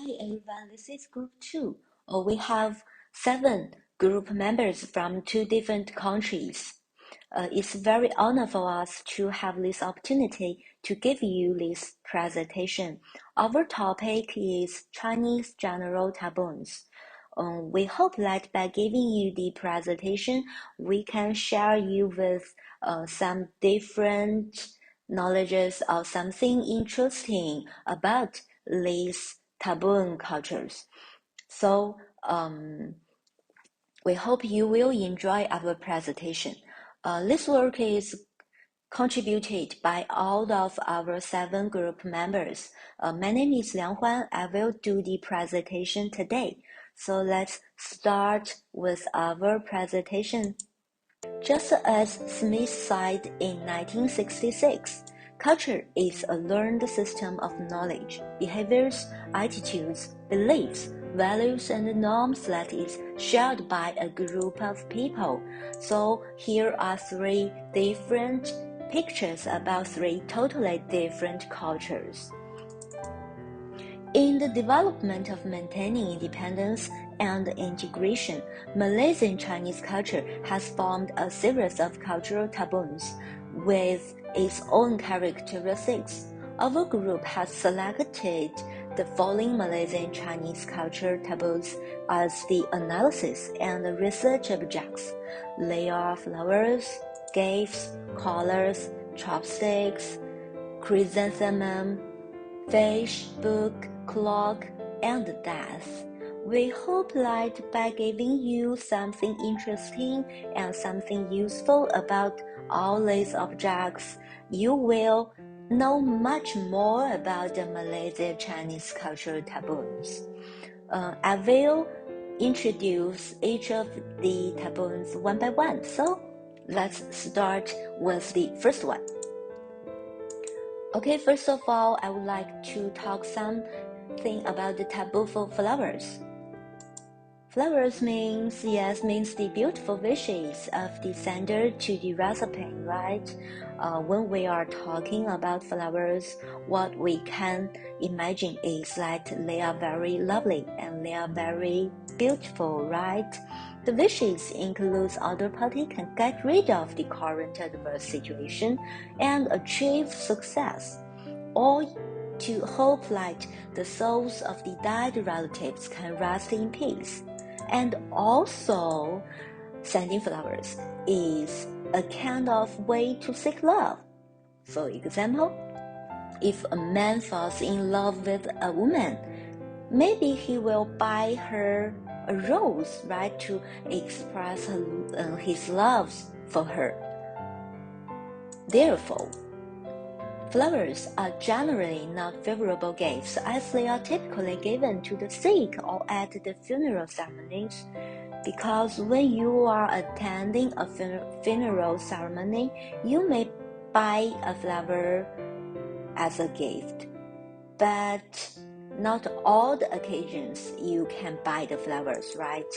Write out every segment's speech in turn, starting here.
Hi everyone, this is group 2. We have 7 group members from 2 different countries. It's very honor for us to have this opportunity to give you this presentation. Our topic is Chinese general taboos. We hope that by giving you the presentation, we can share you with some different knowledges or something interesting about these taboo cultures. So we hope you will enjoy our presentation. This work is contributed by all of our 7 group members. My name is Liang Huan. I will do the presentation today. So let's start with our presentation. Just as Smith said in 1966, culture is a learned system of knowledge, behaviors, attitudes, beliefs, values, and norms that is shared by a group of people. So here are 3 different pictures about 3 totally different cultures. In the development of maintaining independence and integration, Malaysian Chinese culture has formed a series of cultural taboos with its own characteristics. Our group has selected the following Malaysian Chinese culture taboos as the analysis and research objects. They are flowers, gifts, colors, chopsticks, chrysanthemum, fish, book, clock, and death. We hope that by giving you something interesting and something useful about all these objects, you will know much more about the Malaysian Chinese cultural taboos. I will introduce each of the taboos one by one. So let's start with the first one. Okay, first of all, I would like to talk something about the taboo for flowers. Flowers means the beautiful wishes of the sender to the recipient, right? When we are talking about flowers, what we can imagine is that they are very lovely and they are very beautiful, right? The wishes includes other party can get rid of the current adverse situation and achieve success, or to hope that the souls of the dead relatives can rest in peace. And also, sending flowers is a kind of way to seek love. For example, if a man falls in love with a woman, maybe he will buy her a rose, right, to express his love for her. Therefore, flowers are generally not favorable gifts as they are typically given to the sick or at the funeral ceremonies, because when you are attending a funeral ceremony, you may buy a flower as a gift, but not all the occasions you can buy the flowers, right?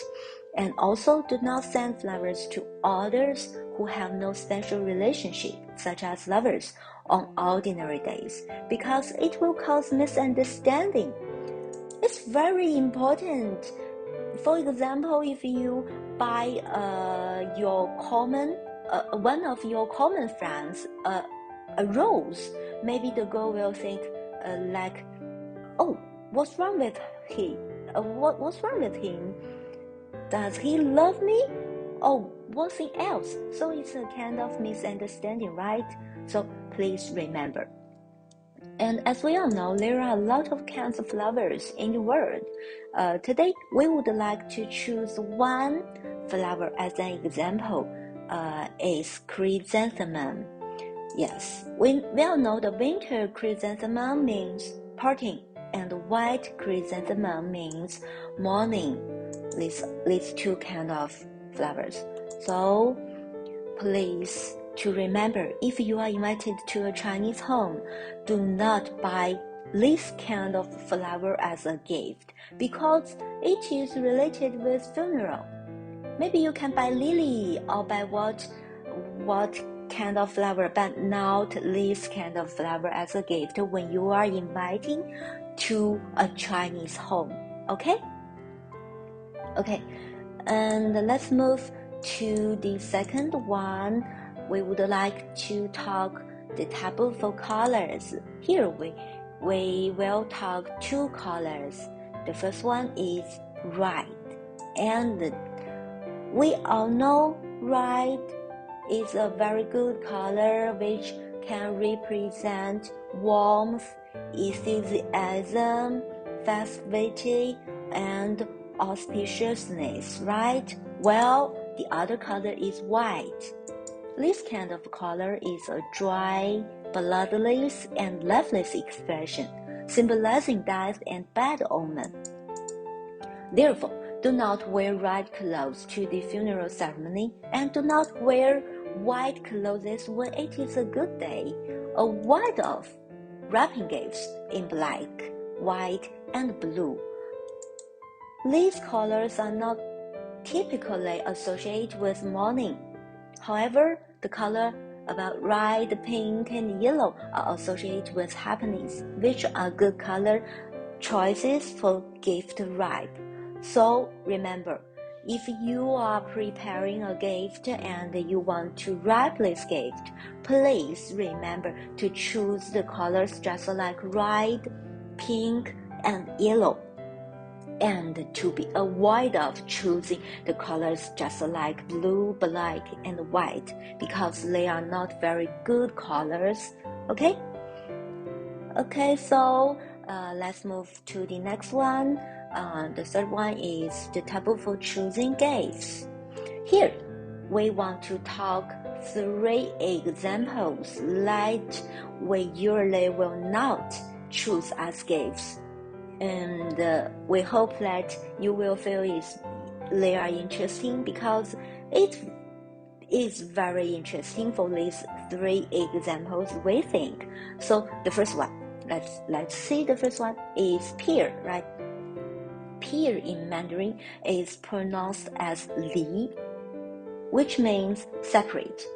And also do not send flowers to others who have no special relationship, such as lovers, on ordinary days, because it will cause misunderstanding. It's very important. For example, if you buy one of your common friends a rose, maybe the girl will think like, oh, what's wrong with he? What's wrong with him? Does he love me? Oh, one thing else. So it's a kind of misunderstanding, right? So please remember. And as we all know, there are a lot of kinds of flowers in the world. Today, we would like to choose one flower as an example. Is chrysanthemum. Yes, we all know the winter chrysanthemum means parting, and white chrysanthemum means mourning. These 2 kind of flowers. So please to remember, if you are invited to a Chinese home, do not buy this kind of flower as a gift because it is related with funeral. Maybe you can buy lily or buy what kind of flower, but not this kind of flower as a gift when you are inviting to a Chinese home. Okay? Okay, and let's move to the second one. We would like to talk the taboo for colors. Here we will talk two colors. The first one is red, and we all know red is a very good color which can represent warmth, enthusiasm, festivity, and auspiciousness, right? Well, the other color is white. This kind of color is a dry, bloodless, and lifeless expression, symbolizing death and bad omen. Therefore, do not wear red clothes to the funeral ceremony, and do not wear white clothes when it is a good day. Avoid of wrapping gifts in black, white, and blue. These colors are not typically associated with mourning. However, the color about red, pink, and yellow are associated with happiness, which are good color choices for gift wrap. So remember, if you are preparing a gift and you want to wrap this gift, please remember to choose the colors just like red, pink, and yellow, and to be avoid of choosing the colors just like blue, black, and white, because they are not very good colors. Okay, so let's move to the next one. The third one is the taboo for choosing gifts. Here, we want to talk 3 examples that we usually will not choose as gifts. And we hope that you will feel they are interesting, because it is very interesting for these 3 examples we think. So the first one, let's see. The first one is pear, right? Pear in Mandarin is pronounced as li, which means separate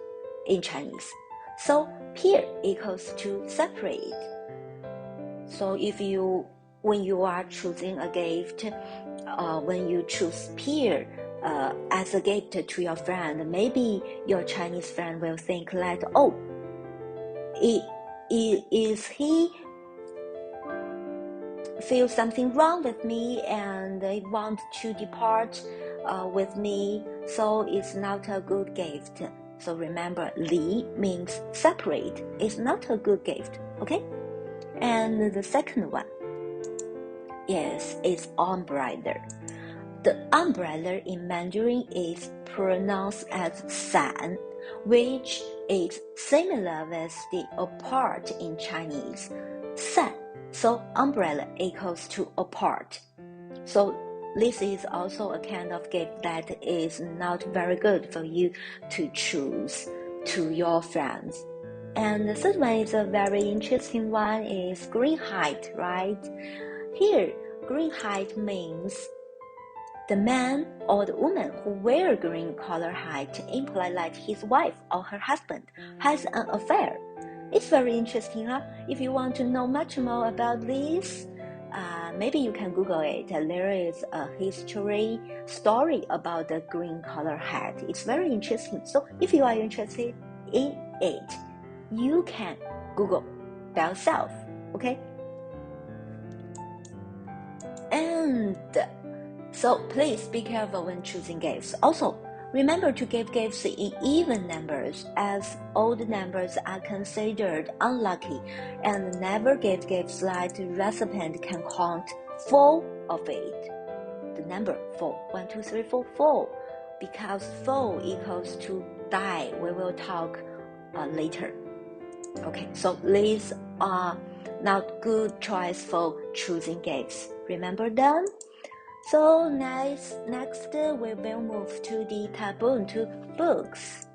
in Chinese. So pear equals to separate. So when you are choosing a gift, when you choose pear as a gift to your friend, maybe your Chinese friend will think that, oh, is he feel something wrong with me and they want to depart with me, so it's not a good gift. So remember, li means separate. It's not a good gift, okay? And the second one is umbrella. The umbrella in Mandarin is pronounced as san, which is similar with the apart in Chinese, san. So umbrella equals to apart. So this is also a kind of gift that is not very good for you to choose to your friends. And the third one is a very interesting one, is green hat, right? Here, green hat means the man or the woman who wear green color hat imply that his wife or her husband has an affair. It's very interesting, huh? If you want to know much more about this, maybe you can Google it. There is a history story about the green color hat. It's very interesting. So if you are interested in it, you can Google by yourself, okay? And so please be careful when choosing gifts. Also, remember to give gifts in even numbers, as odd numbers are considered unlucky, and never give gifts that the recipient can count 4 of it. The number 4, 1, 2, 3, 4, 4, because 4 equals to die. We will talk later. Okay, so these are not good choice for choosing gifts. Remember them? So next we will move to the taboo to books.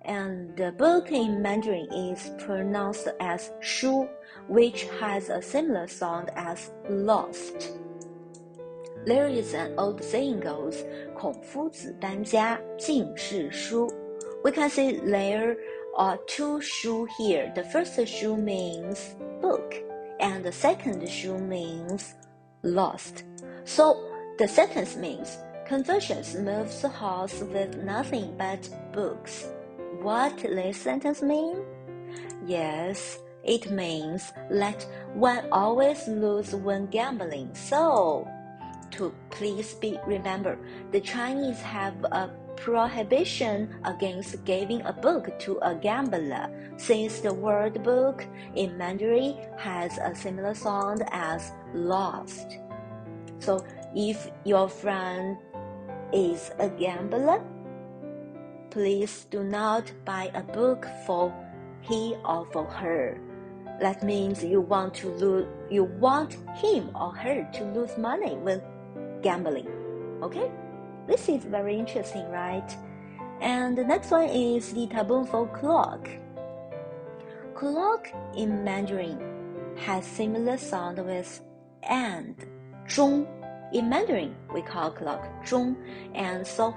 And the book in Mandarin is pronounced as shu, which has a similar sound as lost. There is an old saying goes, 孔夫子搬家，尽是书. We can see there are 2 shu here. The first shu means book, and the second shu means lost. So the sentence means Confucius moves the house with nothing but books. What this sentence mean? Yes, it means that one always loses when gambling. So, to please remember, the Chinese have a prohibition against giving a book to a gambler, since the word book in Mandarin has a similar sound as lost. So, if your friend is a gambler, please do not buy a book for he or for her. That means you want him or her to lose money when gambling. Okay? This is very interesting, right? And the next one is the taboo for clock. Clock in Mandarin has similar sound with and, 钟. In Mandarin, we call clock 钟, and so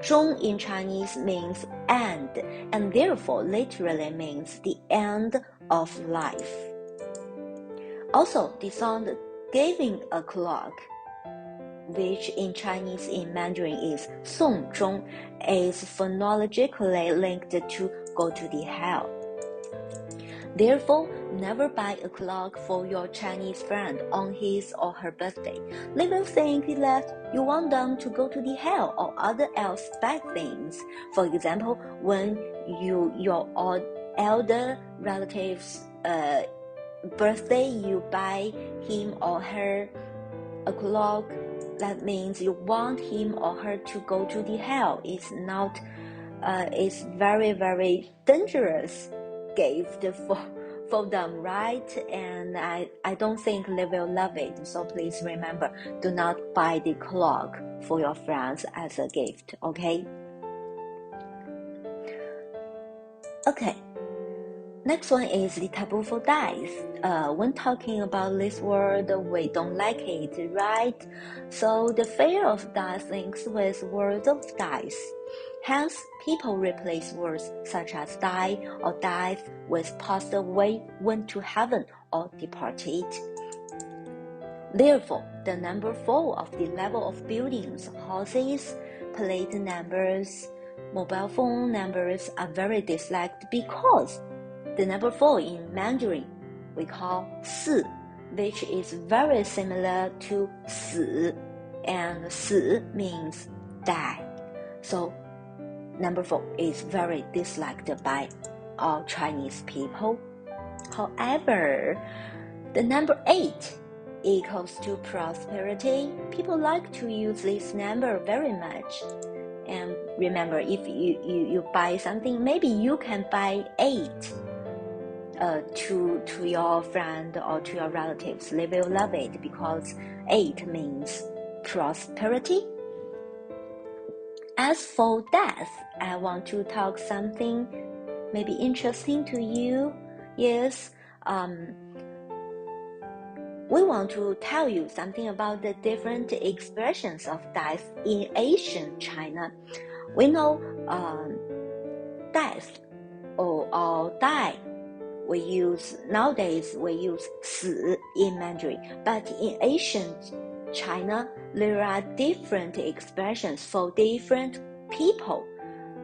钟 in Chinese means and therefore literally means the end of life. Also, the sound giving a clock, which in Chinese in Mandarin is 送钟, is phonologically linked to go to the hell. Therefore, never buy a clock for your Chinese friend on his or her birthday. They will think that you want them to go to the hell or other else bad things. For example, when your elder relative's birthday, you buy him or her a clock, that means you want him or her to go to the hell. It's very, very dangerous gift for them, right? And I don't think they will love it. So please remember, do not buy the clock for your friends as a gift, okay? Okay. Next one is the taboo for dice. When talking about this word, we don't like it, right? So the fear of dice links with words of dice. Hence, people replace words such as die or dive with passed away, went to heaven, or departed. Therefore, the number 4 of the level of buildings, houses, plate numbers, mobile phone numbers are very disliked because the number 4 in Mandarin we call 4, which is very similar to 死, and 死 means die. So number 4 is very disliked by all Chinese people. However, the number 8 equals to prosperity. People like to use this number very much. And remember, if you buy something, maybe you can buy 8 to your friend or to your relatives. They will love it because 8 means prosperity. As for death, I want to talk something maybe interesting to you. Yes, we want to tell you something about the different expressions of death in Asian China. We know death or die. Nowadays we use 死 in Mandarin, but in Asian China, there are different expressions for different people.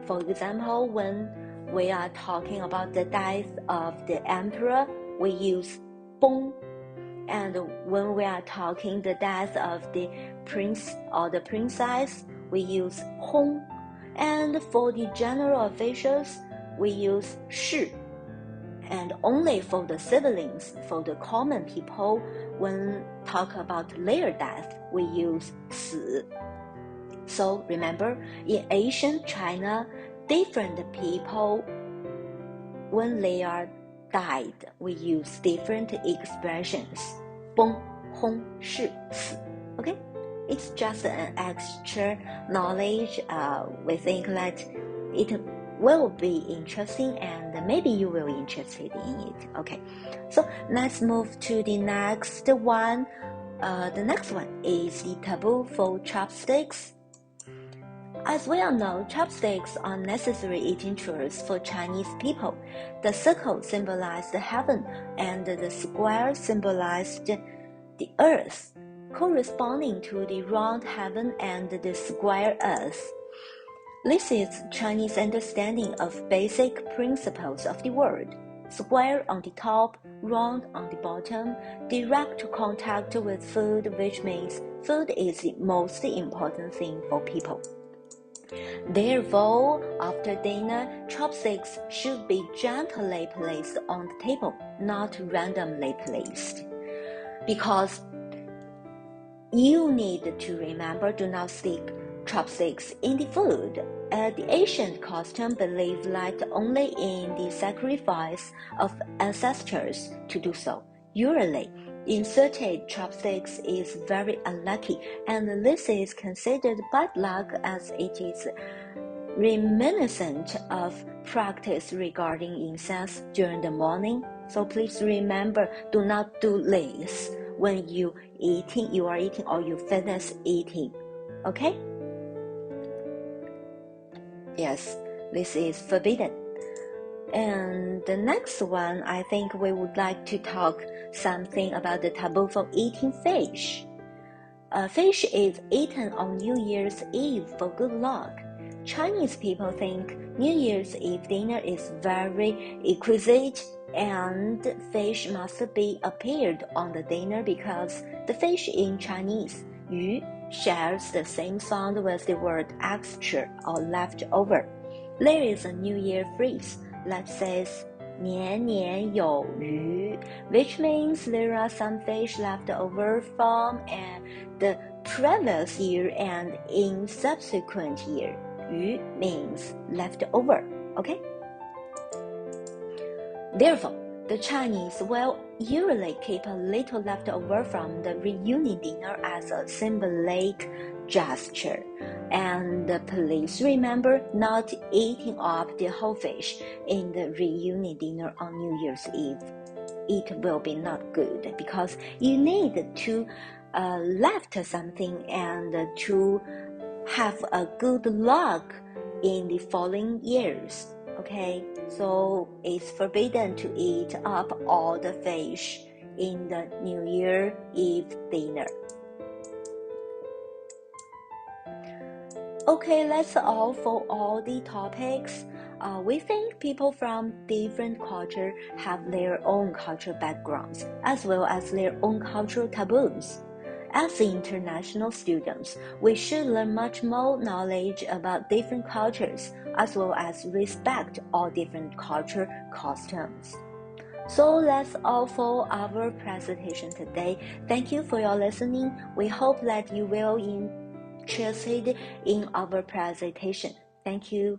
For example, when we are talking about the death of the emperor, we use 崩. And when we are talking the death of the prince or the princess, we use 轰. And for the general officials, we use 是. And only for the siblings, for the common people, when talk about their death, we use 死. So remember, in Asian China, different people, when they are died, we use different expressions. 崩, 轰, 是, 死. Okay? It's just an extra knowledge. We think that it will be interesting and maybe you will be interested in it. Okay, so let's move to the next one. The next one is the taboo for chopsticks. As we all know, chopsticks are necessary eating tools for Chinese people. The circle symbolized heaven and the square symbolized the earth, corresponding to the round heaven and the square earth. This is Chinese understanding of basic principles of the world. Square on the top, round on the bottom, direct contact with food, which means food is the most important thing for people. Therefore, after dinner, chopsticks should be gently placed on the table, not randomly placed. Because you need to remember, do not stick chopsticks in the food. The ancient custom believed that only in the sacrifice of ancestors to do so. Usually, inserted chopsticks is very unlucky, and this is considered bad luck as it is reminiscent of practice regarding incense during the morning. So please remember, do not do this when you are eating or you finish eating. Okay? Yes, this is forbidden. And the next one, I think we would like to talk something about the taboo for eating fish. Fish is eaten on New Year's Eve for good luck. Chinese people think New Year's Eve dinner is very exquisite and fish must be appeared on the dinner because the fish in Chinese, 鱼, shares the same sound with the word extra or leftover. There is a New Year phrase that says 年年有余, which means there are some fish left over from the previous year and in subsequent year. 余 means left over, okay? Therefore, the Chinese will usually keep a little left over from the reunion dinner as a symbolic gesture. And please remember not eating up the whole fish in the reunion dinner on New Year's Eve. It will be not good because you need to left something and to have a good luck in the following years. Okay, so it's forbidden to eat up all the fish in the New Year Eve dinner. Okay, that's all for all the topics. We think people from different cultures have their own cultural backgrounds as well as their own cultural taboos. As international students, we should learn much more knowledge about different cultures as well as respect all different culture customs. So that's all for our presentation today. Thank you for your listening. We hope that you will interested in our presentation. Thank you.